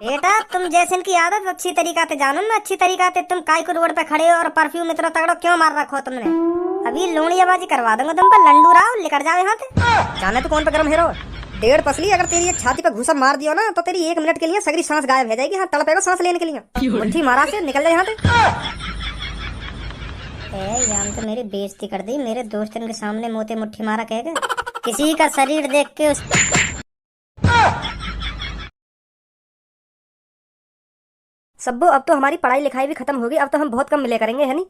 बेटा तुम जैसे की आदत अच्छी तरीका से जानो ना, अच्छी तरीका से तुम काय को रोड पे खड़े हो और परफ्यूम इतना तगड़ो क्यों मार रखो तुमने। अभी लोनियाबाजी करवा दूंगा तुम पर, लंडू राव निकल जाओ यहाँ से। जाने तो कौन पे गरम हेरो। डेढ़ पसली अगर तेरी एक छाती पे घुसा मार दियो ना तो तेरी 1 मिनट के लिए सगरी सांस गायब हो जाएगी। हाँ तड़पेगा सांस लेने के लिए। मुट्ठी मारा से निकल जाए यहाँ से। यहाँ तो मेरी बेइज्जती कर दी, मेरे दोस्तों के सामने मोते मुट्ठी मारा कहेगा। किसी का शरीर देख के उस सब्बो अब तो हमारी पढ़ाई लिखाई भी खत्म होगी। अब तो हम बहुत कम मिले करेंगे, है नहीं।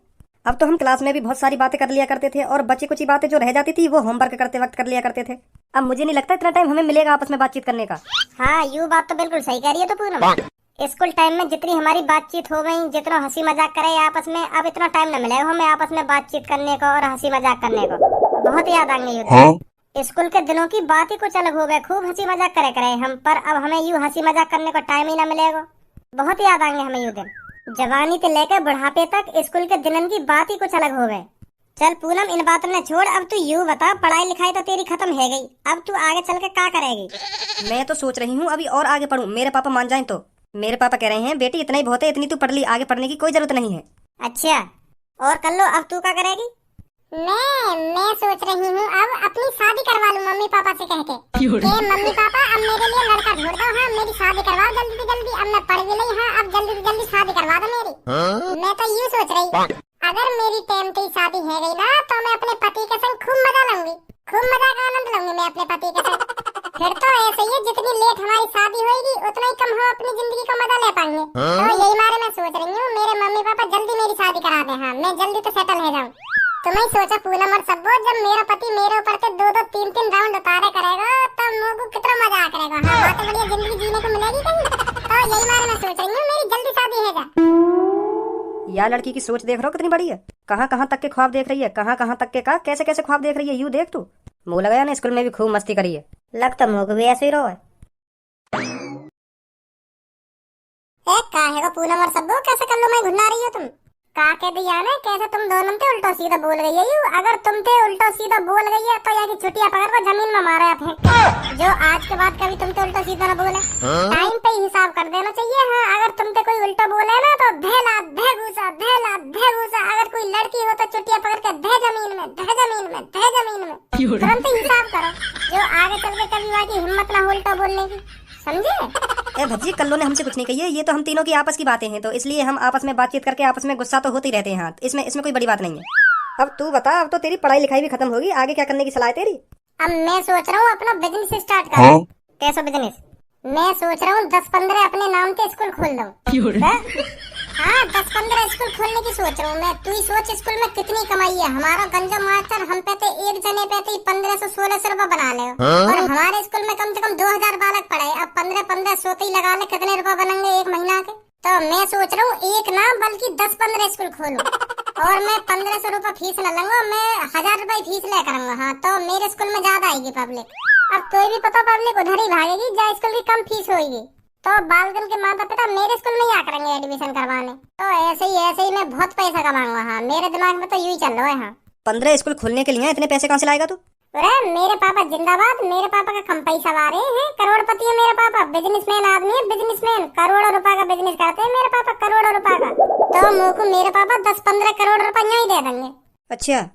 अब तो हम क्लास में भी बहुत सारी बातें कर लिया करते थे और बची कुछ बातें जो रह जाती थी वो होमवर्क करते वक्त कर लिया करते थे। अब मुझे नहीं लगता इतना टाइम हमें मिलेगा आपस में बातचीत करने का। हाँ यू बात तो बिल्कुल सही कह रही है। तो पूनम स्कूल टाइम में जितनी हमारी बातचीत हो गई, जितना हंसी मजाक करे आपस में, अब इतना टाइम न मिलेगा हमें आपस में बातचीत करने को और हंसी मजाक करने को। बहुत याद आएंगे स्कूल के दिनों की बात ही कुछ अलग हो गए। खूब हंसी मजाक करे हम, पर अब हमें यूँ हंसी मजाक करने को टाइम ही न मिलेगा। बहुत याद आएंगे हमें यू दिन। जवानी से लेकर बुढ़ापे तक स्कूल के दिनों की बात ही कुछ अलग हो गए। चल पूनम इन बातों ने छोड़, अब तू यूँ बता, पढ़ाई लिखाई तो तेरी खत्म है गई, अब तू आगे चल के क्या करेगी। मैं तो सोच रही हूँ अभी और आगे पढूं, मेरे पापा मान जाएं तो। मेरे पापा कह रहे हैं बेटी इतना ही बहुत है, इतनी तू पढ़ ली, आगे पढ़ने की कोई जरूरत नहीं है। अच्छा और कर लो, अब तू क्या करेगी। मैं सोच रही हूँ अब अपनी शादी करवा लूँ मम्मी पापा से कह के मम्मी पापा अब मेरे लिए लड़का ढूंढ दो। हाँ मेरी शादी करवाओ जल्दी से जल्दी, अब मैं पढ़ भी नहीं। हाँ अब जल्दी से जल्दी शादी करवा दो मेरी। मैं तो यूँ सोच रही, अगर मेरी टाइम की शादी है गई ना तो मैं अपने पति के संग खूब मजा लूंगी, खूब मजा का आनंद लूंगी मैं अपने पति के संग। फिर तो ऐसे ही है, जितनी लेट हमारी शादी होगी उतना ही कम हम अपनी जिंदगी का मजा ले पाएंगे। तो यही मारे मैं सोच रही हूँ मेरे मम्मी पापा जल्दी मेरी शादी करा दे। हाँ मैं जल्दी तो सेटल हो जाऊँ। तुम्हें सोचा पूनम और सब्बो, जब मेरा पति मेरे ऊपर से 2-2 3-3 राउंड उतारे करेगा तब मुझको कितना मजा आ करेगा। हाँ बात बढ़िया जिंदगी जीने को मिलेगी कहीं। तो यही मारे मैं सोच रही हूँ मेरी जल्दी शादी है जा। या लड़की की सोच देख रहा हो कितनी बड़ी है। कहाँ कहाँ तक के ख्वाब देख रही है, कहाँ कहाँ तक के का कैसे कैसे ख्वाब देख रही है। यूँ देख तू, मुँह लगाया ना स्कूल में भी खूब मस्ती करी है। लगता मुँह को भी ऐसे ही रहो है। काहे को पूनम और सब्बो कैसे कर लो मैं घुना रही हो तुम। का कह दिया ना कैसे तुम दोनों ते उल्टा सीधा बोल गई है। अगर तुम ते उल्टा सीधा बोल गई है तो यहाँ की छुट्टियां पकड़ को जमीन में मारा फेंक, जो आज के बाद कभी तुम ते उल्टा सीधा न बोले। टाइम पे हिसाब कर देना चाहिए। हाँ अगर तुम ते कोई उल्टा बोले ना तो धेला धेगूसा धेला धेगूसा। अगर कोई लड़की हो तो छुट्टियां पकड़ के धे जमीन में धे जमीन में धे जमीन में। तुरंत हिसाब करो, जो आगे चल के कभी वहाँ की हिम्मत ना हो उल्टा बोलने की, समझे। ए भज्जी कल्लो ने हमसे कुछ नहीं कही है, ये तो हम तीनों की आपस की बातें हैं, तो इसलिए हम आपस में बातचीत करके आपस में गुस्सा तो होते ही रहते हैं। हाँ इसमें कोई बड़ी बात नहीं है। अब तू बता, अब तो तेरी पढ़ाई लिखाई भी खत्म होगी, आगे क्या करने की सलाह है तेरी। अब मैं सोच रहा हूँ अपना बिजनेस स्टार्ट करूँ। कैसा बिजनेस। मैं सोच रहा हूँ 10-15 अपने नाम के स्कूल खोल दूँ। हाँ 10-15 स्कूल खोलने की सोच रहा हूँ मैं। तू ही सोच स्कूल में कितनी कमाई है। हमारा गंजा मास्टर हम पे तो एक जने पे 1500-1600 रुपए बना ले, और हमारे स्कूल में कम से कम 2000 बालक पढ़े। अब 15-15 सोते ही लगा ले, कितने रुपए बनेंगे एक महीना के। तो मैं सोच रहा हूँ एक ना बल्कि 10-15 स्कूल खोलूं, और मैं 1500 रुपए फीस न लूंगा, मैं 1000 रुपए फीस ले करूंगा। हाँ तो मेरे स्कूल में ज्यादा आएगी पब्लिक। अब कोई भी पता पब्लिक उधर ही भागेगी जहाँ स्कूल की कम फीस होगी। तो बालगन के माता पिता मेरे स्कूल में ही आ करेंगे एडमिशन करवाने। तो ऐसे ही मैं बहुत पैसा कमाऊंगा। हाँ मेरे दिमाग में तो यही चल रहा है। हाँ 15 स्कूल खोलने के लिए इतने पैसे कहाँ से लाएगा तू। अरे मेरे पापा जिंदाबाद, मेरे पापा का कम पैसा ला रहे हैं, करोड़पति है मेरे पापा, बिजनेसमैन आदमी है, बिजनेसमैन, करोड़ों रुपए का बिजनेस करते हैं मेरे पापा, करोड़ों रुपए का। तो मुझको मेरे पापा 10-15 करोड़ रुपए ही दे देंगे। अच्छा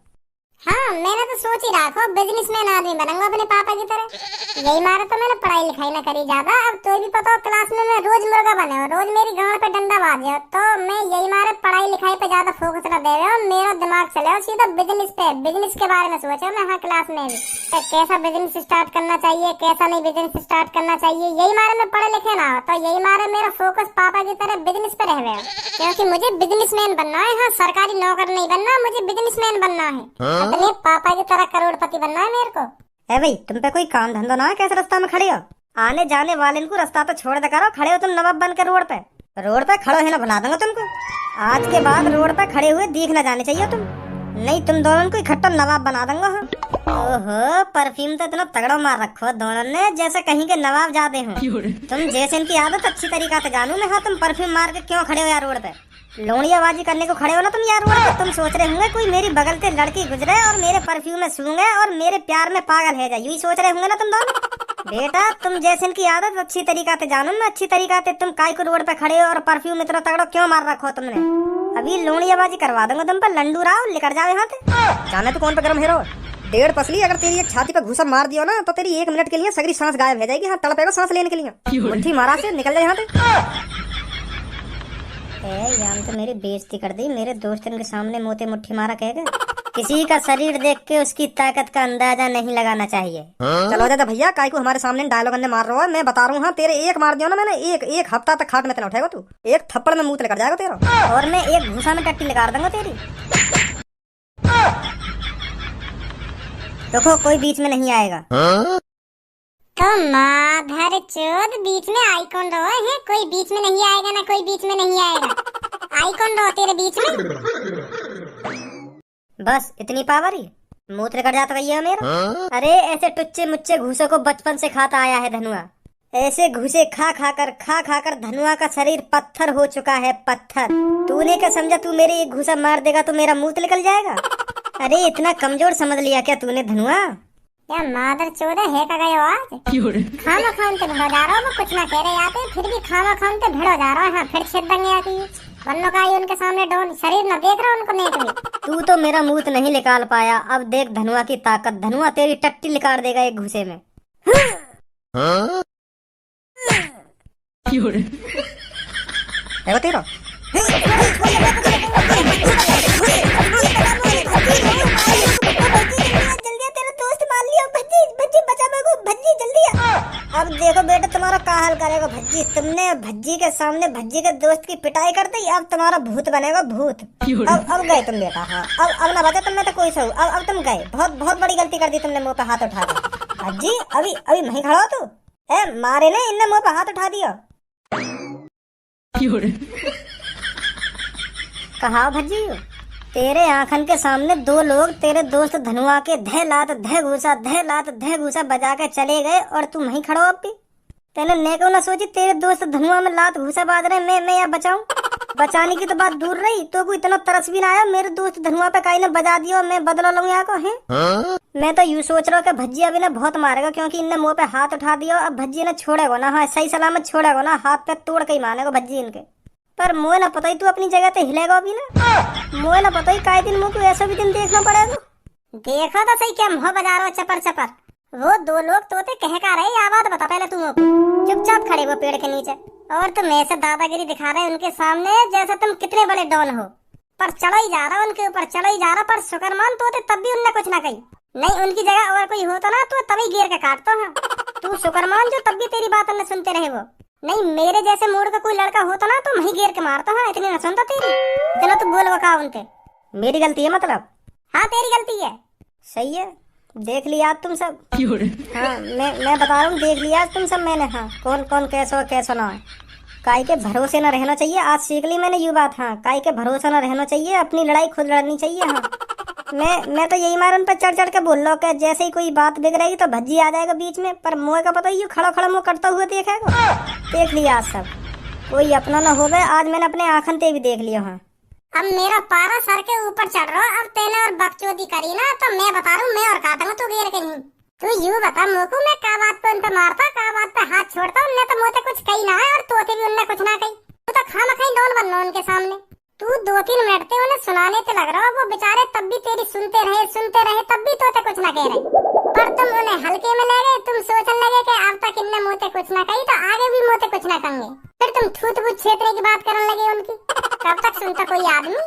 हाँ मैंने तो सोच ही रखा बिजनेसमैन आदमी बनूंगा अपने पापा की तरह। यही मारा तो मैंने पढ़ाई लिखाई ना करी ज्यादा। अब तो भी पता हो क्लास में मैं रोज मुर्गा बने, रोज मेरी गांड पे डंडा बाजे, तो मैं यही मारे पढ़ाई लिखाई पे ज्यादा फोकस न दे रहा हूँ। मेरा दिमाग चले सीधा बिजनेस पे, बिजनेस के बारे में सोचा मैं। हाँ क्लास में भी तो कैसा बिजनेस स्टार्ट करना चाहिए, कैसा नहीं बिजनेस स्टार्ट करना चाहिए, यही मारे में पढ़े लिखे ना हो, तो यही मारे मेरा फोकस पापा की तरह बिजनेस पे रह गया, क्योंकि मुझे बिजनेसमैन बनना है। हाँ सरकारी नौकर नहीं बनना, मुझे बिजनेसमैन बनना है। अपने पापा की तरह करोड़पति बनना है मेरे को। है भाई तुम पे कोई काम धंधा ना है, कैसे रास्ता में खड़े हो। आने जाने वाले को रास्ता तो छोड़ दे करो, खड़े हो तुम नवाब बन के रोड पे खड़ो है ना, बना दूंगा तुमको। आज के बाद रोड पे खड़े हुए दिख ना जाने चाहिए तुम, नहीं तुम दोनों को इकट्ठा नवाब बना दूंगा। हाँ ओहो परफ्यूम तो इतना तगड़ा मार रखो दोनों ने, जैसे कहीं के नवाब जाते हो तुम। जैसे इनकी आदत अच्छी तरीका से जानू मैं। हाँ तुम परफ्यूम मार के क्यों खड़े हो यार रोड पे, लोनियाबाजी करने को खड़े हो ना तुम यार रोड पे। तुम सोच रहे होंगे कोई मेरी बगल से लड़की गुजरे और मेरे परफ्यूम में सूंघे और मेरे प्यार में पागल है जाए, यही सोच रहे होंगे ना तुम दोनों। बेटा तुम जैसे इनकी आदत अच्छी तरीका से जानो ना, अच्छी तरीका से तुम काय को रोड पे खड़े हो और परफ्यूम इतना तगड़ो क्यों मार रखो तुमने। अभी लोनियाबाजी करवा दूंगा तुम पर, लंडू राव लेकर जाओ यहाँ से। जाने तो कौन पे गरम हेरो, 1.5 पसली अगर तेरी एक छाती पे घूसा मार दियो ना तो तेरी 1 मिनट के लिए सगरी सांस गायब हो जाएगी। हाँ तड़पेगा सांस लेने के लिए, मुट्ठी मारा से निकल जाए यहाँ से। यार तो मेरी बेइज्जती कर दी, मेरे दोस्तों के सामने मोते मुट्ठी मारा कहेगा। किसी का शरीर देख के उसकी ताकत का अंदाजा नहीं लगाना चाहिए। चलो दादा भैया काय को हमारे सामने डायलॉग अंदर मार रहा है, मैं बता रहा हूँ। हाँ तेरे एक मार दिया ना मैंने, एक हफ्ता तक खाट में तेना उठाएगा तू, एक थप्पड़ में मुंह लेकर जाएगा तेरा, और मैं एक घूसा में टट्टी लगा दूंगा तेरी। देखो कोई बीच में नहीं आएगा। तो माधर चोद बीच में आई कौन रहो है? कोई बीच में नहीं आएगा ना, कोई बीच में नहीं आएगा। आई कौन रहो तेरे बीच में? बस इतनी पावर ही मूत्र कर जाता भैया मेरा। अरे ऐसे टुच्चे मुच्चे घूसों को बचपन से खाता आया है धनुआ। ऐसे घूसे खा खा कर धनुआ का शरीर पत्थर हो चुका है, पत्थर। तूने क्या समझा तू मेरे एक घूसा मार देगा तो मेरा मुंह निकल जाएगा? अरे इतना कमजोर समझ लिया क्या तूने धनुआ? क्या मादर चोद है का गए आज? खामा खान ते भिड़ो जा रहा हूँ, कुछ ना कह रहे आते फिर भी खामा खान ते भिड़ो जा रहा है। फिर छेद देंगे आके बन्नो का उनके सामने डोन शरीर न देख रहा उनको नेट में। तू तो मेरा मुंह नहीं निकाल पाया, अब देख धनुआ की ताकत। धनुआ तेरी टट्टी निकाल देगा एक घूसे में। है तेरा अब देखो बेटा तुम्हारा का हाल करेगा भज्जी। तुमने भज्जी के सामने भज्जी के दोस्त की पिटाई कर दी, अब तुम्हारा भूत बनेगा भूत। अब गए तुम बेटा। हाँ अब ना बचा तुमने तो कोई सही। अब तुम गए, बहुत बड़ी गलती कर दी तुमने मुंह पे हाथ उठा के। भज्जी अभी वहीं खड़ा हो तू, है मारे ने इनने मुंह पे हाथ उठा दिया। कहा भज्जी तेरे आंखन के सामने 2 लोग तेरे दोस्त धनुआ के धे लात धे घूसा बजा के चले गए और तू वहीं खड़ो। अब भी तेने नेको ना सोची तेरे दोस्त धनुआ में लात घूसा बाज रहे, मैं या बचाऊं? बचाने की तो बात दूर रही, तो कोई इतना तरस भी ना आया मेरे दोस्त धनुआ पे काई ने बजा दिया, मैं बदला लूं यहाँ को है। मैं तो यूँ सोच रहा हूँ कि भज्जी अभी ने बहुत मारेगा, क्योंकि इनने मुंह पे हाथ उठा दिया। अब भज्जी ने छोड़ेगा ना, हाँ सही सलामत छोड़ेगा ना, हाथ पे तोड़ के ही मारेगा भज्जी इनके। पर मोए ना पता ही तू अपनी जगह पे हिलेगा अभी ना, मोए ना पता ही काय दिन मुँह को ऐसा भी दिन देखना पड़ेगा। देखो तो सही क्या मुँह बजा रहा हो चपर चपर। वो 2 लोग तोते कह का रहे, या बात बता पहले तुम चुपचाप खड़े वो पेड़ के नीचे, और तुम ऐसे दादागिरी दिखा रहे उनके सामने जैसे तुम कितने बड़े डॉन हो। पर चढ़ा ही जा रहा उनके ऊपर, चढ़ा ही जा रहा। पर शुक्र मान तोते तब भी उनने कुछ ना कही। नहीं उनकी जगह और कोई होता ना तो तभी गिर के काटता है। तू शुक्र मान जो तब भी तेरी बात न सुनते रहे वो। नहीं मेरे जैसे मूड का कोई लड़का होता ना तो वहीं गिर के मारता है, इतनी न सुनता तेरी। चलो तू बोल बका उनके। मेरी गलती है मतलब? हाँ तेरी गलती है। सही है, देख लिया तुम सब। हाँ मैं बता रहा हूँ, देख लिया तुम सब मैंने। हाँ कौन कैसो ना है। काय के भरोसे न रहना चाहिए, आज सीख ली मैंने ये बात। हाँ काय के भरोसा न रहना चाहिए, अपनी लड़ाई खुद लड़नी चाहिए। हाँ मैं तो यही मार उन पर चढ़ के बोल लो कि जैसे ही कोई बात बिगड़ेगी तो भज्जी आ जाएगा बीच में। पर मोह का पता ही खड़ा मुँह करता हुआ देखेगा। देख लिया आज सब, कोई अपना न हो गए। आज मैंने अपने आंखन ते भी देख लिया। हाँ अब मेरा पारा सर के ऊपर चढ़ रहा। अब तेने और बकचोदी करी ना तो मैं बता रहा हूँ, मैं और काटूंगा तू गिर के नहीं। तू यूँ बता मोकू मैं का बात पे उन पे मारता, का बात पे हाथ छोड़ता। उनने तो मुझे कुछ कही ना है और तोते भी उनने कुछ ना कही। तू तो खामा खाई डॉन बनना उनके सामने। तू 2-3 मिनट ते उन्हें सुनाने ते लग रहा हो, वो बेचारे तब भी तेरी सुनते रहे तब भी तोते कुछ ना कह रहे। पर तुम उन्हें हल्के में ले गए, तुम सोचने लगे कि अब तक इनने मुँह कुछ ना कही तो आगे भी मुँह कुछ ना कहेंगे। फिर तुम थूत बूत छेतने की बात करने लगे उनकी। कब तक सुनता कोई आदमी?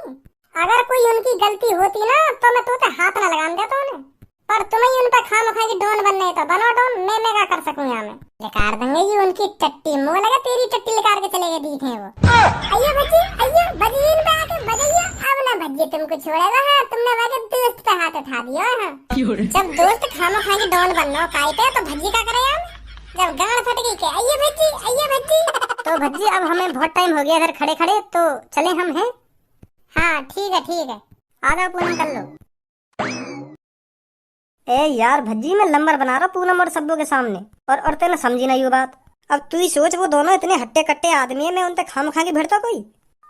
अगर कोई उनकी गलती होती ना तो मैं तोते हाथ न लगान देता उन्हें। पर तुम्हें उन पर खामखा की डॉन बनने तो बनो डॉन, मैं क्या कर सकूं यहाँ में। निकाल देंगे ये उनकी टट्टी, मुँह लगा तेरी टट्टी निकाल के चले गए दिखे वो। अय्यो भज्जी अय्यो बजिए इन पे आके बजाइए। अब ना भज्जी तुमको छोड़ेगा। हाँ तुमने वजह दोस्त पे हाथ उठा दिया। हाँ जब दोस्त खामखा की डॉन बनना काय पे तो भज्जी का करे यार। जब गांड फट गई के अय्यो भज्जी तो भज्जी अब हमें बहुत टाइम हो गया इधर खड़े खड़े, तो चले हम हैं। हाँ ठीक है आ जाओ पूनम कर लो। ए यार भज्जी मैं नंबर बना रहा पूनम और सब्बों के सामने, और तेने समझी ना ये बात। अब तू ही सोच वो दोनों इतने हट्टे कट्टे आदमी है, मैं उनसे खामखा की भिड़ता कोई।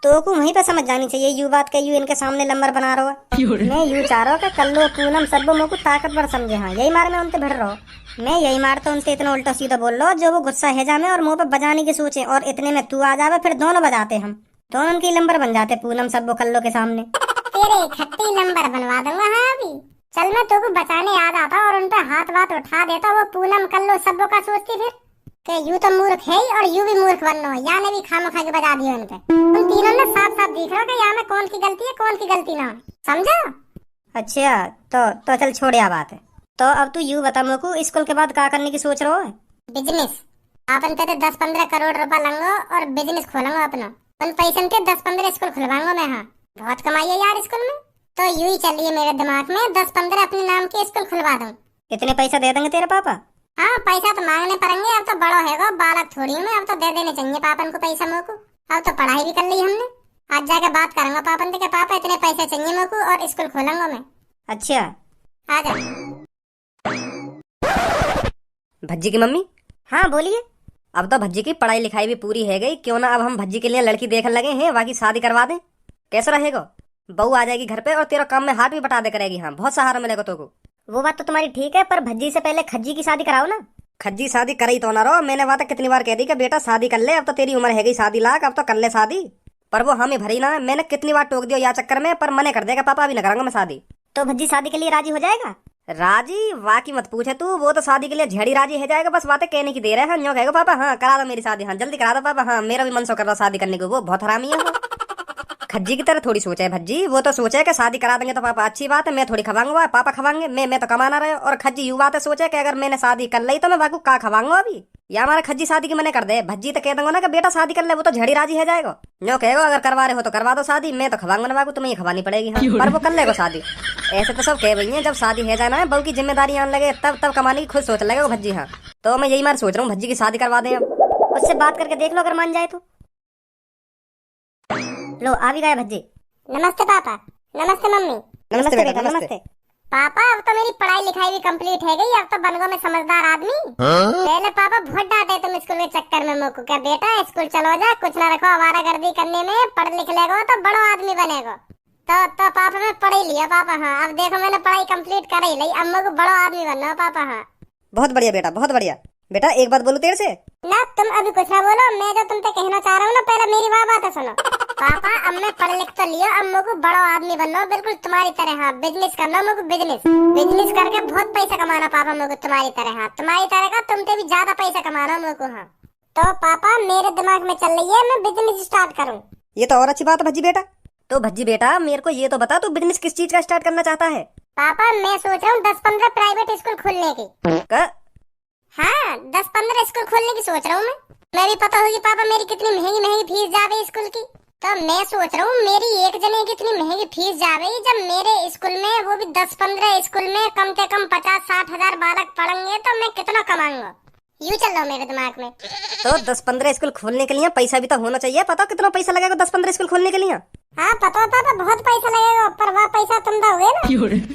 तो को वहीं पे समझ जानी चाहिए यू बात के यू इनके सामने नंबर बना रहा है। मैं यू चाह रहा हूँ कि कल्लो पूनम सब्बो मोको ताकतवर समझे। हाँ यही मार मैं उनसे भिड़ रहा हूँ। मैं यही मारता हूँ उनसे इतना उल्टा सीधा बोल रहा हूँ जो वो गुस्सा है जामे और मुंह पे बजाने की सोचे और इतने में तू आ जावे फिर दोनों बजाते हम दोनों की नंबर बन जाते पूनम सब्बो कल्लो के सामने। तेरे खट्टी नंबर बनवा दूंगा। हाँ अभी चल मैं तुमको बचाने आ जाता और उन पे हाथ वाथ उठा देता। वो पूनम कल्लो सब्बो का सोचती फिर कि यू तो मूर्ख है और यू भी मूर्ख बनना है। या ने भी खामखा के बजा दिया उन पे। तुम तीनों ने साफ साफ दिख रहा हो कि यहाँ में कौन की गलती है कौन की गलती ना है। समझा? अच्छा तो चल छोड़ या बात है। तो अब तू यू बता मुझको स्कूल के बाद क्या करने की सोच रहा है? बिजनेस। अपन पे 10-15 करोड़ रुपया लूंगा और बिजनेस खोलूंगा अपना। उन पैसे के 10-15 स्कूल खुलवाऊंगा मैं। हाँ बहुत कमाई है यार स्कूल में। तो यूं ही चल रही है मेरे दिमाग में 10-15 अपने नाम के स्कूल खुलवा दूं। इतने पैसा दे देंगे तेरे पापा? हाँ पैसा तो मांगने पड़ेंगे। अब तो बड़ा है बालक थोड़ी हूँ मैं। अब तो दे देने चाहिए पापन को पैसा मोको। अब तो पढ़ाई भी कर ली हमने। आज जाके बात करूंगा पापन से कि पापा इतने पैसे चाहिए मोको और स्कूल खोलूंगा मैं। अच्छा आ जा। भज्जी की मम्मी। हाँ बोलिए। अब तो भज्जी की पढ़ाई लिखाई भी पूरी है गई, क्यों ना अब हम भज्जी के लिए लड़की देखने लगे हैं, बाकी शादी करवा दें। कैसा रहेगा? बहू आ जाएगी घर पे और तेरा काम में हाथ भी बटा दे करेगी। हाँ बहुत सहारा मिलेगा तो को। वो बात तो तुम्हारी ठीक है, पर भज्जी से पहले खज्जी की शादी कराओ ना। खज्जी शादी कराई तो ना रहो। मैंने बात कितनी बार कह दी कि बेटा शादी कर ले, अब तो तेरी उम्र है गई शादी लाख, अब तो कर ले शादी। पर वो हमें भरी ना। मैंने कितनी बार टोक दिया या चक्कर में, पर मने कर देगा पापा अभी न कराऊंगा मैं शादी। तो भज्जी शादी के लिए राजी हो जाएगा? राजी वाकी मत पूछे तू, वो तो शादी के लिए झेड़ी राजी है जाएगा। बस बातें कहने की देर है। हाँ न्यों कहेगा पापा हाँ करा दो मेरी शादी। हाँ जल्दी करा दो पापा। हाँ मेरा भी मन सो कर रहा शादी करने को। वो बहुत हरामी है। खज्जी की तरह थोड़ी सोचा है भज्जी। वो तो सोचा है कि शादी करा देंगे तो पापा अच्छी बात है, मैं थोड़ी खवाऊंगा पापा खवाएंगे। मैं तो कमाना रहे। और खज्जी यू बात है सोचा कि अगर मैंने शादी कर ली तो मैं बाकू का खवाऊंगा अभी। या हमारा खज्जी शादी की मने कर दे। भज्जी तो कह दूंगा ना कि बेटा शादी कर ले, वो तो झड़ी राजी है जाएगा। न्यों कहेगा अगर करवा रहे हो तो करवा दो शादी, मैं तो खवाऊंगा ना बाकू, तुम्हें ही खवानी पड़ेगी। हाँ पर वो कर लेगा शादी। ऐसे तो सब कह रही है जब शादी है जाना है बहू की जिम्मेदारी आने लगे तब कमाने की खुद सोच लगेगा भज्जी। हाँ तो मैं यही मार सोच रहा हूँ भज्जी की शादी करवा दें। अब उससे बात करके देख लो अगर मान जाए तो। लो आ भी गए भज्जी। नमस्ते पापा। नमस्ते मम्मी। नमस्ते बेटा नमस्ते। पापा अब तो मेरी पढ़ाई लिखाई भी कंप्लीट है गई। अब तो बन गो मैं समझदार आदमी। पहले पापा बहुत डांटे तुम स्कूल के चक्कर में मोको क्या बेटा स्कूल चलो जा, कुछ ना रखो आवारागर्दी करने में, पढ़ लिख लेगा तो बड़ा आदमी बनेगा। तो पापा मैं पढ़ ही लिया पापा। हाँ अब देखो मैंने पढ़ाई कंप्लीट कर ही ली। अब मेरे को बड़ा आदमी बनना है पापा। हाँ बहुत बढ़िया बेटा बहुत बढ़िया। बेटा एक बात बोलूं तेरे से? ना तुम अभी कुछ ना बोलो। मैं जो तुम पे कहना चाह रहा हूँ ना पहले मेरी बात सुनो। पापा अब मैं पढ़ लिख तो लिया, अब मेरे को बड़ा आदमी बनना हो बिल्कुल तुम्हारी तरह। हाँ बिजनेस करना मेरे को। बिजनेस करके बहुत पैसा कमाना पापा मेरे को तुम्हारी तरह। हाँ तुम्हारी तरह का तुमसे भी ज्यादा पैसा कमाना मेरे को। हाँ तो पापा मेरे दिमाग में चल रही है मैं बिजनेस स्टार्ट करूँ। ये तो और अच्छी बात है भज्जी बेटा। तो भज्जी बेटा मेरे को ये तो बता तू बिजनेस किस चीज का स्टार्ट करना चाहता है? पापा मैं सोच रहा हूँ 10-15 प्राइवेट स्कूल खोलने की। हाँ 10-15 स्कूल खोलने की सोच रहा हूँ मैं भी पता होगी पापा मेरी कितनी महंगी फीस जावे स्कूल की। तो मैं सोच रहा हूँ मेरी एक जने की इतनी महंगी फीस जावे, जब मेरे स्कूल में वो भी 10-15 स्कूल में कम से कम 50-60 हजार बालक पढ़ेंगे तो मैं कितना कमाऊंगा। यूँ चल रहा मेरे दिमाग में। तो 10-15 स्कूल खोलने के लिए पैसा भी तो होना चाहिए। पता कितना पैसा लगेगा 10-15 स्कूल खोलने के लिए? हाँ पता पापा बहुत पैसा लगेगा, पर वह पैसा तुम दोगे ना।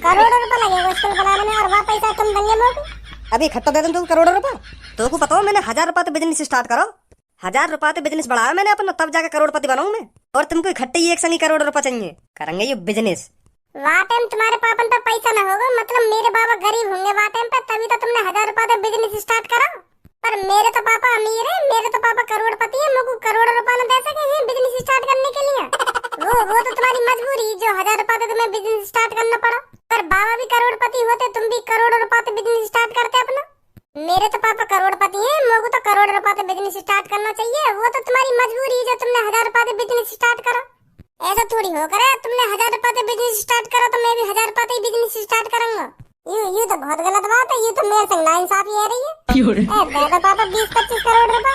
करोड़ों रुपए लगेगा स्कूल बनाने में और वह पैसा तुम देंगे मेरे। अभी इकट्ठा दे दूं करोड़ों रुपए। तो को पता मैंने 1000 रुपए बिजनेस स्टार्ट करो। 1000 रुपए बिजनेस बढ़ाया मैंने अपना, तब जाकर करोड़पति बनाऊं मैं। और तुमको इकट्ठे ही एक संग करोड़ रुपए चाहिए, करेंगे ये बिजनेस। वहाँ टाइम तुम्हारे पापन पे पैसा न होगा, मतलब मेरे बाबा गरीब होंगे वहाँ टाइम पे, तभी तो तुमने 1000 रुपए बिजनेस स्टार्ट करा। पर मेरे तो पापा अमीर है, मेरे तो पापा करोड़पति है, मुझको करोड़ रुपए न दे सके हैं बिजनेस स्टार्ट करने के लिए। वो तो तुम्हारी मजबूरी जो 1000 रुपए तुम्हें बिजनेस स्टार्ट करना पड़ा। पर बाबा भी करोड़पति होते, तुम भी करोड़ रुपए बिजनेस स्टार्ट करते अपना। मेरे तो पापा करोड़पति हैं, मुझको तो करोड़ रुपए बिजनेस स्टार्ट करना चाहिए। वो तो तुम्हारी मजबूरी जो तुमने 1000 रुपए बिजनेस स्टार्ट करा। ऐसा थोड़ी हो करे तुमने 1000 रुपए बिजनेस स्टार्ट करा तो मैं भी 1000 रुपए बिजनेस स्टार्ट करूंगा। ये तो बहुत गलत बात है। ये तो मेरे से नाइंसाफी है रही है। दे दो पापा 20-25 करोड़ रुपए।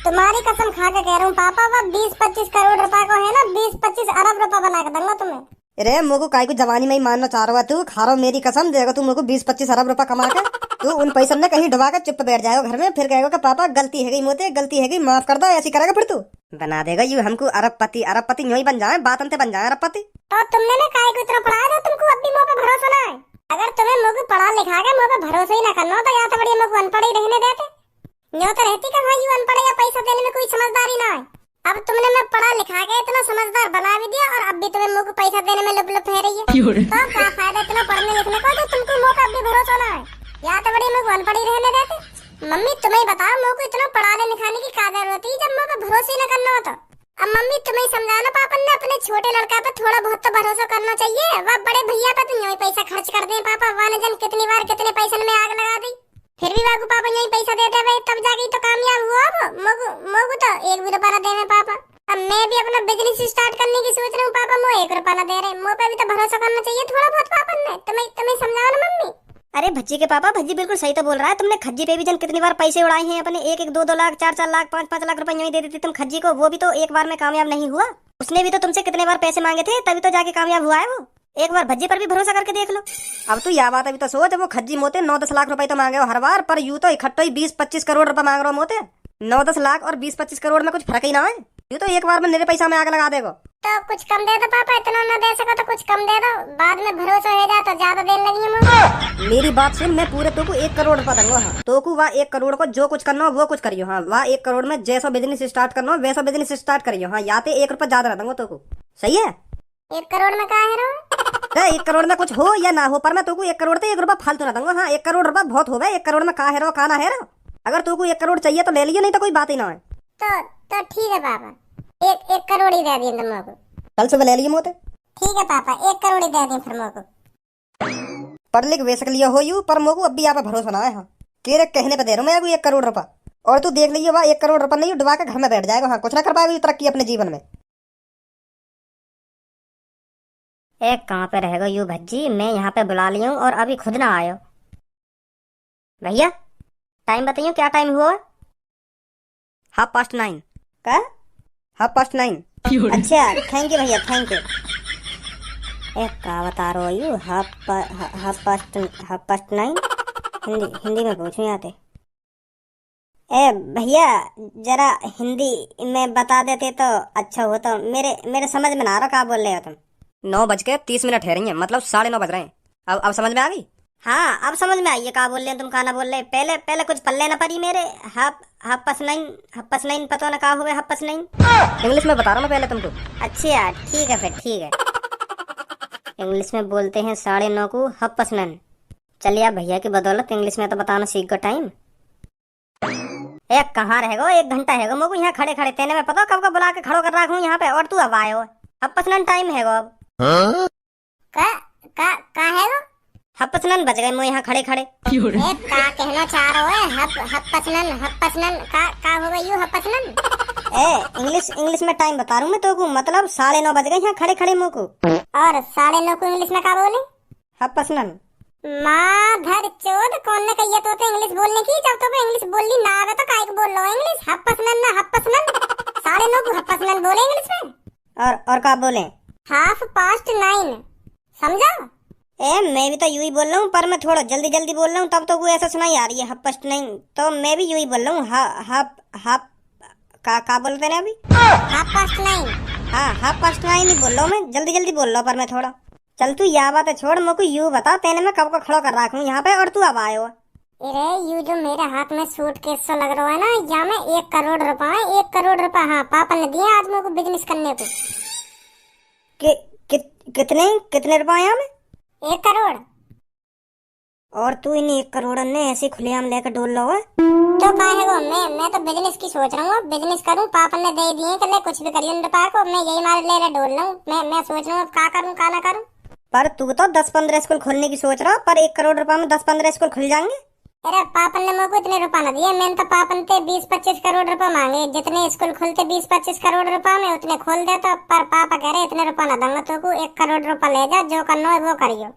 तुम्हारी कसम खा के कह रहा हूँ पापा, वो 20-25 करोड़ रुपए को है ना 20-25 अरब रुपए बना के दूंगा तुम्हें। अरे मुझको काय को जवानी में ही मानना चाह रहा है तू। खा रहा मेरी कसम देगा तू मुझको 20-25 अरब रुपए कमा के तू उन पैसों ने कहीं डुबा कर चुप बैठ जाएगा घर में। फिर कहेगा कि पापा गलती है गई मोते, गलती है गई माफ कर दो। ऐसी करेगा फिर तू बना देगा यू हमको अरबपति यूं ही बन जाए, बात अंते बन जाए अरबपति। तो तुमने ना काय को इतना पढ़ाया जो तुमको अब भी मुझ पे भरोसा ना है। अगर तुम्हें मुझको पढ़ा लिखा के मुझ पे भरोसा ही ना करना तो या तो बढ़िया मुझको अनपढ़ ही रहने देते। यूं तो रहती कहाँ यू अनपढ़ या पैसा देने में कोई समझदारी ना है। अब तुमने मैं पढ़ा लिखा के इतना समझदार बना भी दिया और अब भी तुम्हें मुंह को पैसा देने में लुप लुप है रही है। तो क्या फायदा इतना पढ़ने लिखने का जो तुमको मुंह का भी भरोसा ना है। या तो बड़ी मुंह अनपढ़ी रहने देते। मम्मी तुम्हें बताओ मुंह को इतना पढ़ाने लिखाने की क्या जरूरत है जब मुंह पे भरोसा ही न करना हो तो। अब मम्मी तुम्हें समझाना पापा ने अपने छोटे लड़का पे थोड़ा बहुत तो भरोसा करना चाहिए। वह बड़े भैया पे तो यही पैसा खर्च कर दे पापा। वाने जन कितनी बार कितने पैसे में आग लगा दी फिर भी वाकू पापा यही पैसा देते हुए तब जाके तो कामयाब हुआ। वो मोगू तो एक भी रुपया दे में पापा। अब मैं भी अपना बिजनेस स्टार्ट करने की सोच रहा हूँ पापा। मुझे 1 रुपया दे रहे मुँह पे भी तो भरोसा करना चाहिए थोड़ा बहुत पापा ने। तुम्हें समझाओ ना मम्मी। अरे भज्जी के पापा, भज्जी बिल्कुल सही तो बोल रहा है। तुमने खज्जी पे भी जन कितनी बार पैसे उड़ाए हैं अपने। 1-1, 2-2 लाख, 4-4 लाख, 5-5 लाख रुपए यूं ही दे देती तुम खज्जी को। वो भी तो एक बार में कामयाब नहीं हुआ। उसने भी तो तुमसे कितने बार पैसे मांगे थे तभी तो जाके कामयाब हुआ है वो। एक बार भज्जी पर भी भरोसा करके देख लो। अब तो यह बात अभी तो सोच, वो खज्जी मोते 9-10 लाख रुपए तो मांगे हो हर बार, पर यूं तो इकट्ठा ही 20-25 करोड़ रुपए मांग रहे हो मोते। 9-10 लाख और 20-25 करोड़ में कुछ फर्क ही ना है। यूं तो एक बार में मेरे पैसा में आग लगा देगा। तो कुछ कम दे दो पापा। इतना न दे सको तो कुछ कम दे दो। बाद में भरोसा हो जाए तो ज्यादा देने लगी मुझे। मेरी बात सुन, मैं पूरे तो को 1 करोड़ रुपया दूंगा। हाँ तो को वह 1 करोड़ को जो कुछ करना हो वो कुछ करियो। हाँ वह 1 करोड़ में जैसा बिजनेस स्टार्ट करना हो वैसा बिजनेस स्टार्ट करियो। हाँ या तो 1 रुपया ज्यादा दूंगा तो को। सही है। 1 करोड़ में क्या है रो? 1 करोड़ में कुछ हो या ना हो, पर मैं तो को 1 करोड़ तो 1 रुपया फालतू ना दूंगा। हाँ 1 करोड़ रुपया बहुत हो गए। 1 करोड़ में का है रो का ना है रो। अगर तू को 1 करोड़ चाहिए तो ले लियो, नहीं तो कोई बात ही ना है। तो ठीक है पापा। 1 करोड़ ही दे दिए तुम लोगों को। कल सुबह ले लिए मोते। ठीक है पापा 1 करोड़ ही दे दिए फिर मोको। पढ़ लिख वेसक लिया हो यू, पर मोको अब भी यहाँ पे भरोसा ना है। हाँ तेरे कहने पे दे रहा हूँ मैं 1 करोड़ रुपया। और तू देख लीजिए वह 1 करोड़ रुपया नहीं डुबा के घर में बैठ जाएगा। हाँ कुछ ना कर पाएगा तरक्की अपने जीवन में। कहाँ पे रहेगा यू भज्जी? मैं यहाँ पे बुला लिया हूँ और अभी खुद ना आयो। भैया टाइम बताइए क्या टाइम हुआ? 9:30। क्या 9:30? अच्छा थैंक यू भैया थैंक यू। क्या बता रहे हो यू? 9:30 हिंदी में पूछूं आते। भैया जरा हिंदी में बता देते तो अच्छा होता। मेरे समझ में ना आ रहा क्या बोल रहे हो तुम। 9:30 है रही है, मतलब 9:30 बज रहे हैं। अब समझ में आ गई? हाँ अब समझ में आई है क्या बोल रहे हैं तुम, खाना बोल रहे। पहले कुछ पल्ले ना पड़ी मेरे। 9:30 पता ना क्या हुआ। 9:30 इंग्लिश में बता रहा हूँ पहले तुमको। अच्छा ठीक है फिर ठीक है। इंग्लिश में बोलते हैं 9:30 को 9:30। चलिए आप भैया की बदौलत इंग्लिश में तो बताना सीख गो टाइम। कहाँ रहेगा? 1 घंटा है मोको यहाँ खड़े खड़े। तेने में पता कब का बुला के खड़ो कर रखूँ यहाँ पे और तू अब आए हो। 9:30 टाइम है अब। का है वो? 9:30 बज गए मैं यहाँ खड़े खड़े। का कहना चाह रहे हो? 9:30 का हो गई यू 9:30? इंग्लिश में टाइम बता रहा हूँ मैं तो को, मतलब 9:30 बज गए यहाँ खड़े खड़े मोको। और 9:30 को इंग्लिश में क्या बोले? 9:30। माधर चोद कौन ने कही तो इंग्लिश बोलने की? जब तो इंग्लिश बोलनी ना आवे तो काय को बोल लो इंग्लिश। 9:30 ना 9:30 को 9:30 बोले इंग्लिश में। और क्या बोले? 9:30 समझा? मैं भी तो यूं ही बोल रहा हूँ, पर मैं थोड़ा जल्दी बोल रहा हूँ तब तो वो ऐसा सुनाई आ रही है 9:30। तो मैं भी यूं ही बोल रहा हूँ। हाफ का बोलते हैं अभी? 9:30। हाँ 9:30 नहीं बोल रहा हूँ मैं, जल्दी बोल रहा हूँ पर मैं थोड़ा। चल तू यह बात है छोड़, मेरे को यूं बता तेने मैं कब को खड़ा कर रखूँ यहाँ पे और तू अब आए हो। अरे यू जो मेरे हाथ में सूटकेस सा लग रहा है ना, यहाँ में 1 करोड़ रुपए है। 1 करोड़ रुपए हाँ पापा ने दिए आज मेरे को बिजनेस करने को। कितने रुपए यहाँ में? 1 करोड़। और तू इन 1 करोड़ ने ऐसे खुलेआम लेकर डोल लो है? तो क्या है वो? मैं तो बिजनेस की सोच रहा हूँ। बिजनेस करूँ पापा ने दे दिए कि ले कुछ भी करिए रुपए को। मैं यही मार ले डोल रहा हूँ। मैं सोच रहा हूँ क्या करूँ क्या ना करूँ। पर तू तो 10-15 स्कूल खोलने की सोच रहा, पर 1 करोड़ रुपए में 10-15 स्कूल खुल जाएंगे। अरे पापा ने मेरे को इतने रुपए ना दिए। मैंने तो पापा ने 20-25 करोड़ रुपए मांगे। जितने स्कूल खुलते 20-25 करोड़ रुपए में उतने खोल देता। पर पापा कह रहे इतने रुपए ना दूंगा तो 1 करोड़ रुपए ले जा, जो करना है वो करियो।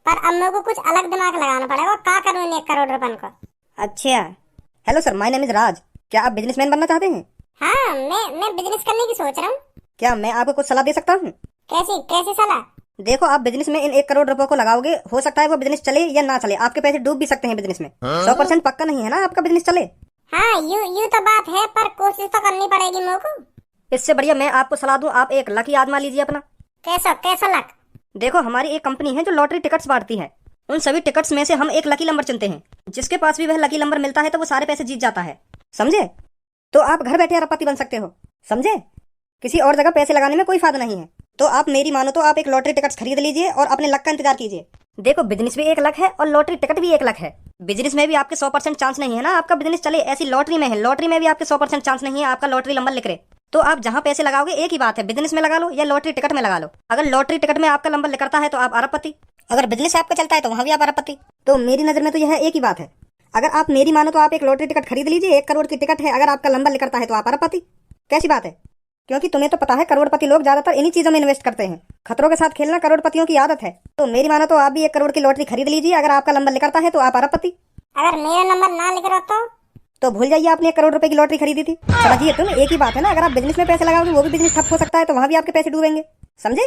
पर अब मेरे को कुछ अलग दिमाग लगाना पड़ेगा। क्या करूँ इन 1 करोड़ रुपए को? अच्छा hello sir, my name is Raj. क्या आप बिजनेसमैन बनना चाहते हैं? हाँ मैं बिजनेस करने की सोच रहा हूँ। क्या मैं आपको कुछ सलाह दे सकता हूँ? कैसी सलाह? देखो आप बिजनेस में इन 1 करोड़ रुपए को लगाओगे, हो सकता है वो बिजनेस चले या ना चले। आपके पैसे डूब भी सकते हैं बिजनेस में। 100% पक्का नहीं है ना आपका बिजनेस चले। हाँ यू तो बात है, पर कोशिश तो करनी पड़ेगी मेरे को। इससे बढ़िया मैं आपको सलाह दूं, आप एक लकी आजमा लीजिए अपना। कैसा लक? देखो हमारी एक कंपनी है जो लॉटरी टिकट्स बांटती है। उन सभी टिकट्स में से हम एक लकी नंबर चुनते हैं। जिसके पास भी वह लकी नंबर मिलता है तो वो सारे पैसे जीत जाता है, समझे? तो आप घर बैठे अरबपति बन सकते हो। समझे? किसी और जगह पैसे लगाने में कोई फायदा नहीं है। तो आप मेरी मानो तो आप एक लॉटरी टिकट खरीद लीजिए और अपने लक का इंतजार कीजिए। देखो, बिजनेस भी एक लक है और लॉटरी टिकट भी एक लक है। बिजनेस में भी आपके 100% चांस नहीं है ना आपका बिजनेस चले, ऐसी लॉटरी में है, लॉटरी में भी आपके 100% चांस नहीं है आपका लॉटरी नंबर लिख रहे। तो आप जहां पैसे लगाओगे एक ही बात है, बिजनेस में लगा लो या लॉटरी टिकट में लगा लो। अगर लॉटरी टिकट में आपका नंबर लिखता है तो आप अरबपति, अगर बिजनेस आपका चलता है तो वहां भी आप अरबपति। तो मेरी नजर में तो यह एक ही बात है। अगर आप मेरी मानो तो आप एक लॉटरी टिकट खरीद लीजिए, 1 करोड़ की टिकट है, अगर आपका नंबर लिखता है तो आप अरबपति। कैसी बात है? क्योंकि तुम्हें तो पता है करोड़पति लोग ज्यादातर इन्हीं चीजों में इन्वेस्ट करते हैं। खतरों के साथ खेलना करोड़पतियों की आदत है। तो मेरी मानो तो आप भी 1 करोड़ की लॉटरी खरीद लीजिए, अगर आपका नंबर लिखता है तो आप अरबपति। अगर मेरा नंबर ना लिख रहा तो भूल जाइए आपने 1 करोड़ रुपए की लॉटरी खरीदी थी। समझिए तुम, एक ही बात है ना। अगर आप बिजनेस में पैसे लगाओगे वो भी बिजनेस ठप हो सकता है, तो वहां भी आपके पैसे डूबेंगे। समझे?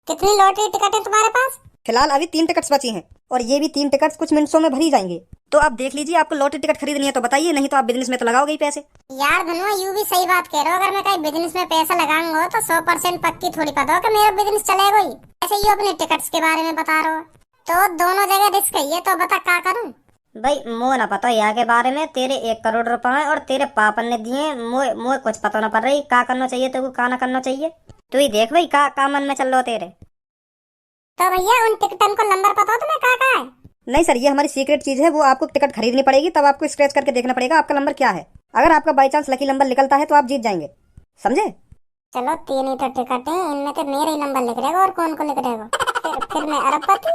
कितनी लॉटरी टिकट है तुम्हारे पास? फिलहाल अभी 3 टिकट्स बची हैं और ये भी 3 टिकट्स कुछ मिनटों में भरी जाएंगे। तो आप देख लीजिए, आपको लॉटरी टिकट खरीदनी है तो बताइए, नहीं तो आप बिजनेस में तो लगाओगे ही पैसे। यार धनुआ, यू भी सही बात कह रहे हो। अगर मैं कहीं बिजनेस में पैसा लगाऊंगा तो 100% पक्की थोड़ी पता हो कि मेरा बिजनेस चलेगा ही। ऐसे यू अपने टिकट्स के बारे में बता रहे हो, तो दोनों जगह रिस्क है। ये तो बता क्या करूं? भाई मोह ना पता यहाँ के बारे में। तेरे 1 करोड़ रुपए हैं और तेरे पापा ने दिए, मोह कुछ पता ना पड़ रही। का करना चाहिए तेरे को, का ना करना चाहिए, तू ही देख भाई का मन में चल रहा तेरे। तो भैया उन टिकटन को नंबर पता हो तुम्हें का है? नहीं सर, ये हमारी सीक्रेट चीज है। वो आपको टिकट खरीदनी पड़ेगी, तब आपको स्क्रैच करके देखना पड़ेगा आपका नंबर क्या है। अगर आपका बाई चांस लकी नंबर निकलता है तो आप जीत जाएंगे। समझे? चलो 3 ही तो टिकट है, इनमें तो मेरा ही नंबर लिख रहेगा और कौन को लिख रहेगा? फिर मैं अरबपति।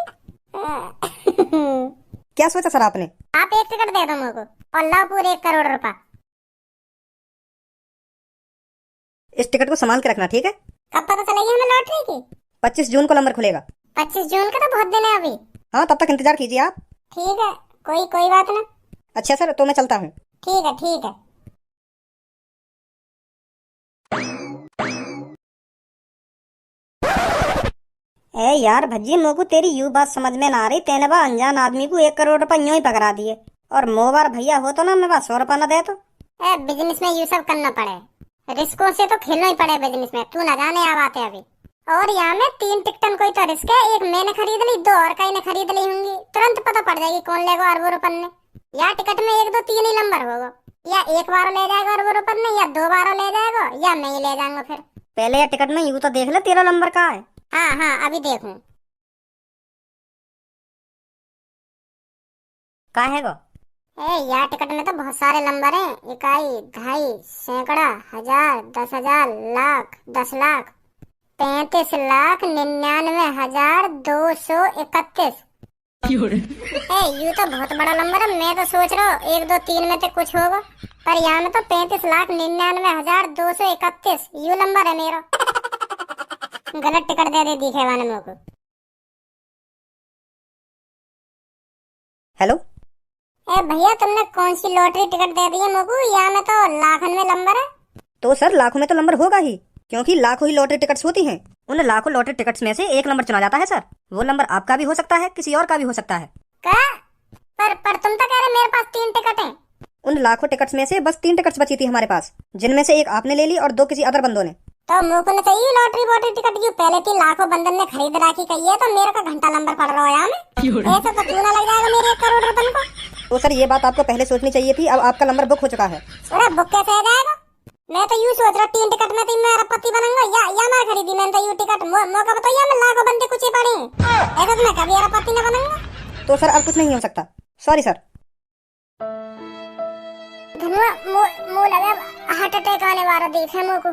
क्या सोचा सर आपने? आप 1 टिकट दे दो मेरे को और लाओ पूरे 1 करोड़ रुपए। इस टिकट को संभाल के रखना, ठीक है? कब पता चलेगी हमें लॉटरी की? 25 जून को नंबर खुलेगा। 25 जून का तो बहुत दिन है अभी। हाँ, तब तक इंतजार कीजिए आप। ठीक है, कोई बात ना। अच्छा सर, तो मैं चलता हूँ। ठीक है। ए यार भज्जी, मोको तेरी यू बात समझ में ना आ रही। तेने बा अनजान आदमी को 1 करोड़ रुपए यूं ही पकड़ा दिए, और मोबार भैया हो तो ना मेरे पास 100 रुपए न दे तो। बिजनेस में ये सब करना पड़े, रिस्कों से तो खेलना ही पड़े बिजनेस में। तू ना जाने आ बातें अभी। और यहाँ में 3 टिकटन कोई तो रिस्क है। 1 मैंने खरीद ली, 2 और कहीं ने खरीद ली होंगी। तुरंत पता पड़ जाएगी कौन लेगा अरबों रुपन ने। या टिकट में 1 2 3 ही नंबर होगा, या 1 बार ले जाएगा अरबों रुपन ने, या 2 बार ले जाएगा, या मैं ही ले जाऊंगा। फिर पहले ये टिकट में यूं तो देख ले तेरा नंबर कहाँ है। हाँ अभी देखूं। कहाँ है वो? यार टिकट में तो बहुत सारे नंबर हैं। 1 2 सैकड़ा, 1000, 10,000, लाख, 10 लाख, 35,99,231। ये तो बहुत बड़ा नंबर है। मैं तो सोच रहा हूँ 1 2 3 में तो कुछ होगा, पर यहाँ में तो 35,99,231 यू नंबर है मेरा। गलत टिकट दे दिखे वाले मेरे को। हेलो भैया, तुमने कौन सी लॉटरी टिकट दे दी है मेरे को? यहाँ में तो लाखों में नंबर है। तो सर लाखों में तो नंबर होगा ही, क्योंकि लाखों ही लॉटरी टिकट्स होती हैं। उन लाखों लॉटरी टिकट्स में से एक नंबर चुना जाता है सर। वो नंबर आपका भी हो सकता है, किसी और का भी हो सकता है। क्या? पर तुम तो कह रहे मेरे पास 3 टिकट हैं। उन लाखों टिकट्स में से बस 3 टिकट्स बची थी हमारे पास, जिनमें से एक आपने ले ली और 2 किसी अदर बंदों ने। तो मुझको न चाहिए लॉटरी टिकट। जो पहले 3 लाखों बंदन ने खरीद रखी कही है, तो मेरे का घंटा नंबर पड़ रहा है यहाँ में। ऐसे तो चूना लग जाएगा मेरे 1 करोड़ रुपए को। तो सर ये बात आपको पहले सोचनी चाहिए थी। अब आपका नंबर बुक हो चुका है। अरे बुक कैसे हो जाएगा? मैं तो यूं सोच रहा 3 टिकट में तो मैं अरबपति बनूंगा। या मैं खरीदी मैंने तो यू टिकट। मौका बताइए, मैं लाखों बंदे कुछ ही पड़े। ऐसा तो मैं कभी अरबपति न बनूंगा। तो सर अब कुछ नहीं हो सकता, सॉरी सर। धनुआ, मुंह लगे हार्ट अटैक आने वाला देखे मुझको।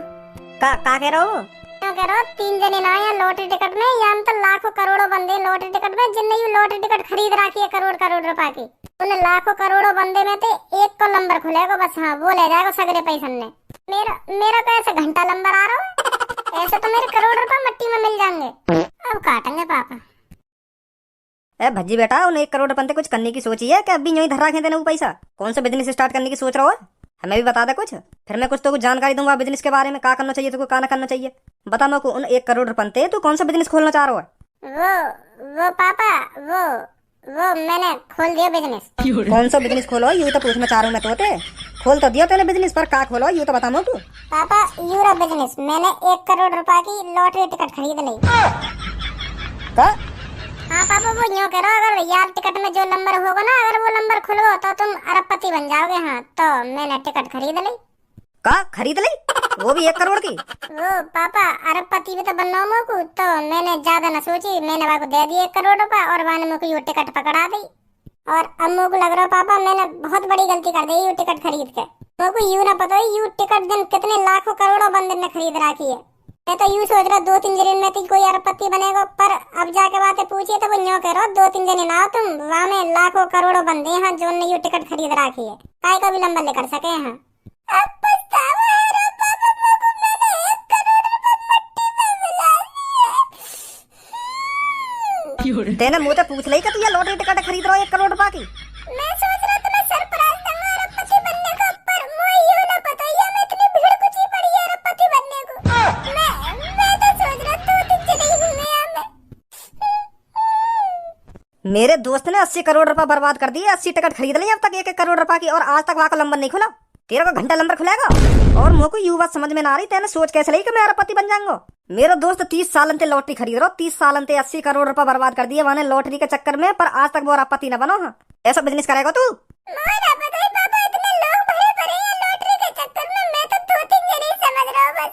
का कह रहा हो? कह रहा 3 जने ना है लॉटरी टिकट में। यहाँ तो लाखों करोड़ों बंदे लॉटरी टिकट में, जिनने यू लॉटरी टिकट खरीद रखी है करोड़ रुपए की। उन लाखों करोड़ों बंदे में तो 1 को नंबर खुलेगा बस। हाँ, वो ले जाएगा सगरे पैसे ने। मेरा तो ऐसे घंटा नंबर आ रहा है। ऐसे तो मेरे करोड़ रुपए मिट्टी में मिल जाएंगे। अब काटेंगे पापा। भज्जी बेटा, उन 1 करोड़ रुपए कुछ करने की सोची है कि अभी यूं ही धर रखे देने वो पैसा? कौन सा बिजनेस स्टार्ट करने की सोच रहा हो? हमें भी बता दे कुछ, फिर मैं कुछ तो कुछ जानकारी दूंगा बिजनेस के बारे में। का करना चाहिए तो का ना करना चाहिए बता मेरे को। उन 1 करोड़ रुपए तो कौन सा बिजनेस खोलना चाह रहा है? वो पापा, वो मैंने खोल दिया बिजनेस। कौन सा बिजनेस खोलो यू तो पूछना चाह रहा हूँ मैं। तो खोल तो दिया तेने बिजनेस, पर का खोलो यू तो बता मेरे को। पापा यूरो बिजनेस। मैंने 1 करोड़ रुपए की लॉटरी टिकट खरीद ली। का? हाँ पापा, वो यूँ करो, अगर यार टिकट में जो नंबर होगा ना, अगर वो नंबर खुलवा तो तुम अरबपति बन जाओगे। हाँ, तो मैंने टिकट खरीद ली। का खरीद ली? वो भी 1 करोड़ की। वो पापा अरबपति भी तो बनना हो मोको, तो मैंने ज्यादा न सोची, मैंने वाको दे दिए 1 करोड़ रुपए और वाने मोको यो टिकट पकड़ा दी। और अब मोको लग रहा पापा मैंने बहुत बड़ी गलती कर दी यू टिकट खरीद के। मोको यू ना पता यू टिकट दिन कितने लाखों करोड़ों बंदे ने खरीद रखी है। मैं तो यूं सोच रहा 2-3 दिन में कोई अरबपति बनेगा, पर अब जाके बातें पूछिए तो वो यूं कह रहा 2-3 दिन ना तुम वहाँ में लाखों करोड़ों बंदे हैं जो ने यू टिकट खरीद रखी है, काय का भी लंबा लेकर सके हैं। अब पछतावा है रे पापा, मोको मैंने 1 करोड़ रुपए मिट्टी में मिला दिए। तेने मुझे पूछ ली कि तू ये लॉटरी टिकट खरीद रहा है 1 करोड़ रुपए की। मैं सोच रहा था मैं सरप्राइज दूंगा अरबपति बनने का, पर मुझे यूं ना पता ये मैं इतनी भीड़ कुछ पड़ी है अरबपति बनने को। मैं तो सोच रहा 2-3 चली हूं मैं यहाँ में। मेरे दोस्त ने 80 करोड़ रुपए बर्बाद कर दिए, 80 टिकट खरीद ली अब तक 1-1 करोड़ रुपए की, और आज तक वहां का नंबर नहीं खुला। तेरे को घंटा नंबर खुलेगा। और मुझको यू बात समझ में ना आ रही, तेने सोच कैसे ली कि मैं अरबपति बन जाऊंगा। मेरा दोस्त 30 साल से लॉटरी खरीद रहा, 30 साल से 80 करोड़ रुपए बर्बाद कर दिए वहां लॉटरी के चक्कर में, पर आज तक वो अरबपति न बनो। हाँ ऐसा बिजनेस करेगा तू? मुझे ना पता है पापा, इतने लोग भरे पड़े हैं लॉटरी के चक्कर में, मैं तो 2-3 जने ही समझ रहा हूँ बस।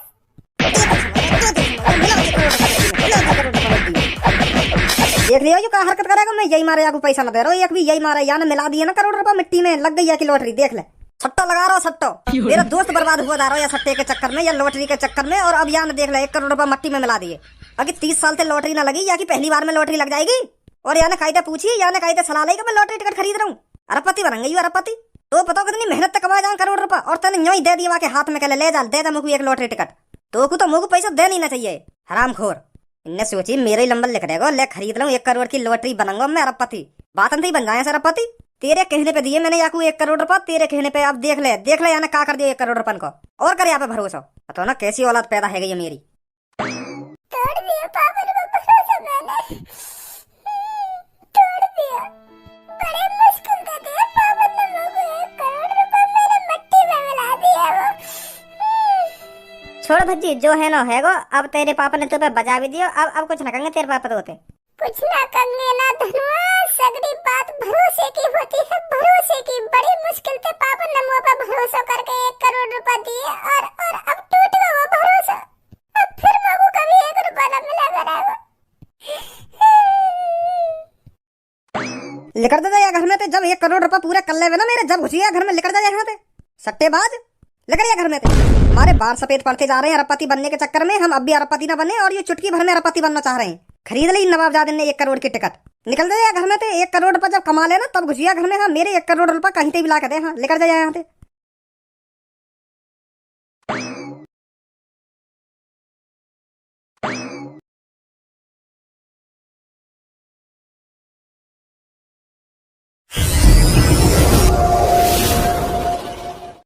देख लियो का हरकत करेगा, मैं यही मारे को पैसा न दे रहा हूँ, एक भी यही मारे या मिला दिए ना करोड़ रुपए मिट्टी में लग गई है कि लॉटरी। देख ले सट्टा लगा रहा हूँ, सट्टो मेरा दोस्त बर्बाद हुआ जा रहा है या सट्टे के चक्कर में या लॉटरी के चक्कर में, और अब यहाँ देख ले 1 करोड़ रुपए मिट्टी में मिला दिए। अगर 30 साल से लॉटरी ना लगी या कि पहली बार में लॉटरी लग जाएगी। और या कायदे पूछिए या कायदे सलाह लेगा मैं लॉटरी टिकट खरीद रहा हूँ, अरबपति बनेंगे यू अरबपति। तो बताओ कितनी मेहनत तक कमा जाऊँ करोड़ रुपए, और तेने यूं ही दे दिया के हाथ में कहले ले जा दे मुझको 1 लॉटरी टिकट। तो मुझको पैसा दे नहीं ना चाहिए हरामखोर। इनने सोची मेरे ही नंबर लिख देगा, ले खरीद लूं 1 करोड़ की लॉटरी बनूंगा मैं अरबपति। बात नहीं बन जाए अरबपति, तेरे कहने पे दिए मैंने याकू 1 करोड़ रुपए, तेरे कहने पे। अब देख ले याने क्या कर दिया 1 करोड़ रुपए को, और कर यहाँ पे भरोसा। तो ना कैसी औलाद पैदा है गई मेरी। तोड़ दिया पापा ने भरोसा मैंने, तोड़ दिया। बड़े मुश्किल से दिया पापा ने मुझको 1 करोड़ रुपए मेरे मिट्टी में मिला दिया वो। छोड़ भज्जी जो है ना है गो, अब तेरे पापा ने तुम्हें बजा भी दिया, अब कुछ ना कहेंगे तेरे पापा तो होते। कुछ ना कहेंगे ना धनुआ, सगड़ी बात भरोसे की होती है, भरोसे की। बड़ी मुश्किल से पापा ने मुझ पर भरोसा करके 1 करोड़ रुपए दिए, और अब टूट गया वो भरोसा। अब फिर मुझको कभी 1 रुपया ना मिला करेगा। लिकर दे घर में थे जब 1 करोड़ रुपए पूरे कर ले ना मेरे, जब घुसिया घर में लिकर दे यहाँ थे सट्टेबाज। लेकर घर में थे हमारे बाल सफेद पड़ते जा रहे हैं अरबपति बनने के चक्कर में, हम अब भी अरबपति ना बने और ये चुटकी भर में अरबपति बनना चाह रहे हैं। खरीद ली नवाबजादे ने 1 करोड़ की टिकट, निकल जाए घर में थे। 1 करोड़ रुपए जब कमा लेना तब घुसिया घर में। हाँ मेरे 1 करोड़ रुपए कहीं पे भी ला के दे, हाँ लेकर जाए यहाँ थे।